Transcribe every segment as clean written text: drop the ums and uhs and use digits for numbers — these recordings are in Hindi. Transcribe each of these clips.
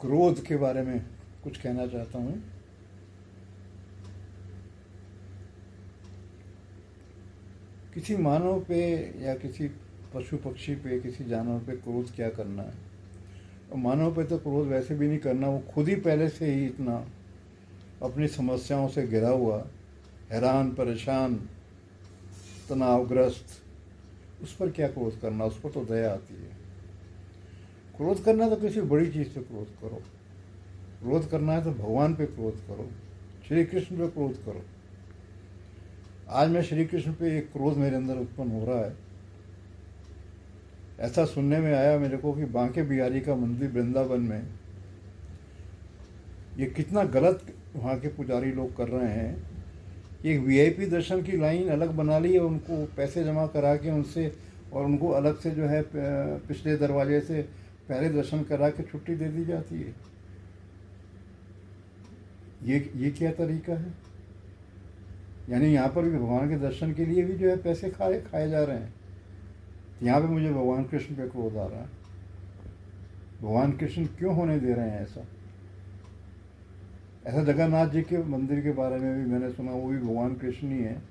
क्रोध के बारे में कुछ कहना चाहता हूँ। किसी मानव पे या किसी पशु पक्षी पे, किसी जानवर पे क्रोध क्या करना है। और मानव पे तो क्रोध वैसे भी नहीं करना, वो खुद ही पहले से ही इतना अपनी समस्याओं से घिरा हुआ, हैरान परेशान, तनावग्रस्त, उस पर क्या क्रोध करना, उस पर तो दया आती है। क्रोध करना तो किसी बड़ी चीज़ पे क्रोध करो। क्रोध करना है तो भगवान पे क्रोध करो, श्री कृष्ण पे क्रोध करो। आज मैं श्री कृष्ण पे एक क्रोध मेरे अंदर उत्पन्न हो रहा है। ऐसा सुनने में आया मेरे को कि बांके बिहारी का मंदिर वृंदावन में ये कितना गलत वहाँ के पुजारी लोग कर रहे हैं। एक वीआईपी दर्शन की लाइन अलग बना ली है, उनको पैसे जमा करा के उनसे, और उनको अलग से जो है पिछले दरवाजे से पहले दर्शन करा के छुट्टी दे दी जाती है। ये क्या तरीका है? यानी यहाँ पर भी भगवान के दर्शन के लिए भी जो है पैसे खाए जा रहे हैं। यहाँ पे मुझे भगवान कृष्ण पे क्रोध आ रहा है। भगवान कृष्ण क्यों होने दे रहे हैं ऐसा? ऐसा जगन्नाथ जी के मंदिर के बारे में भी मैंने सुना, वो भी भगवान कृष्ण ही है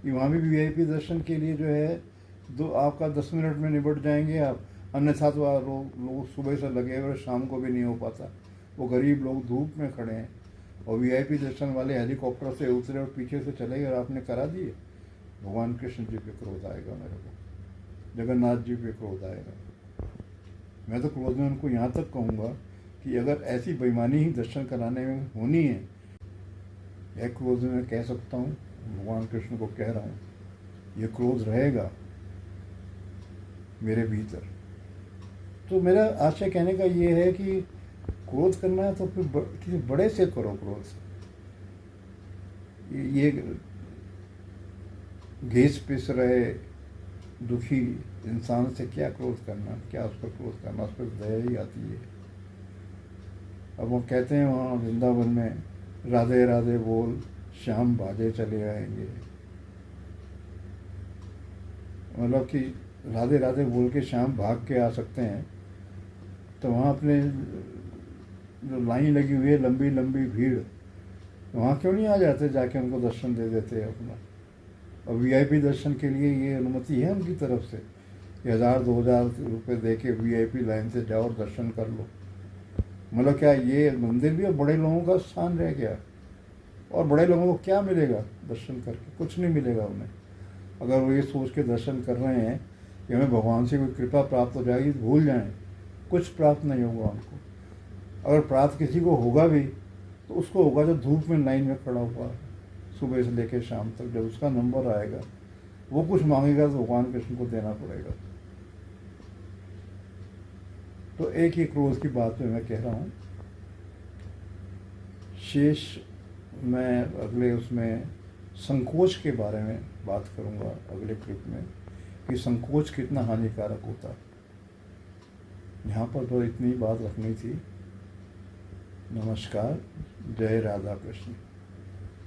कि वहाँ भी वीआईपी दर्शन के लिए जो है आपका 10 मिनट में निपट जाएंगे आप, अन्यथा तो लोग सुबह से लगे हुए शाम को भी नहीं हो पाता। वो गरीब लोग धूप में खड़े हैं और वीआईपी दर्शन वाले हेलीकॉप्टर से उतरे और पीछे से चले गए और आपने करा दिए। भगवान कृष्ण जी पे क्रोध आएगा मेरे को, जगन्नाथ जी पे क्रोध आएगा। मैं तो क्रोध में उनको यहाँ तक कहूँगा कि अगर ऐसी बेईमानी ही दर्शन कराने में होनी है, यह क्रोध में कह सकता हूँ, भगवान कृष्ण को कह रहा हूँ, ये क्रोध रहेगा मेरे भीतर। तो मेरा आशय कहने का ये है कि क्रोध करना है तो फिर किसी बड़े से करो क्रोध। ये घिस पिस रहे दुखी इंसान से क्या क्रोध करना, क्या उस पर क्रोध करना, उस पर दया ही आती है। अब वो कहते हैं वहाँ वृंदावन में, राधे राधे बोल श्याम बाजे चले आएंगे। मतलब कि राधे राधे बोल के श्याम भाग के आ सकते हैं, तो वहाँ अपने जो लाइन लगी हुई है, लंबी लंबी भीड़, वहाँ क्यों नहीं आ जाते, जाके उनको दर्शन दे देते हैं अपना। और वीआईपी दर्शन के लिए ये अनुमति है उनकी तरफ से कि 1000-2000 रुपये दे के वीआईपी लाइन से जाओ और दर्शन कर लो। मतलब क्या ये मंदिर भी अब बड़े लोगों का स्थान रह गया? और बड़े लोगों को क्या मिलेगा दर्शन करके? कुछ नहीं मिलेगा उन्हें। अगर वो ये सोच के दर्शन कर रहे हैं कि हमें भगवान से कोई कृपा प्राप्त हो जाएगी, तो भूल जाएं, कुछ प्राप्त नहीं होगा उनको। अगर प्राप्त किसी को होगा भी तो उसको होगा जो धूप में लाइन में खड़ा हुआ है सुबह से लेकर शाम तक। जब उसका नंबर आएगा, वो कुछ मांगेगा तो भगवान कृष्ण को देना पड़ेगा। तो एक ही क्रोध की बात में मैं कह रहा हूँ। शेष मैं अगले उसमें संकोच के बारे में बात करूँगा अगले क्लिप में, कि संकोच कितना हानिकारक होता है। यहाँ पर तो इतनी बात रखनी थी। नमस्कार, जय राधा कृष्ण।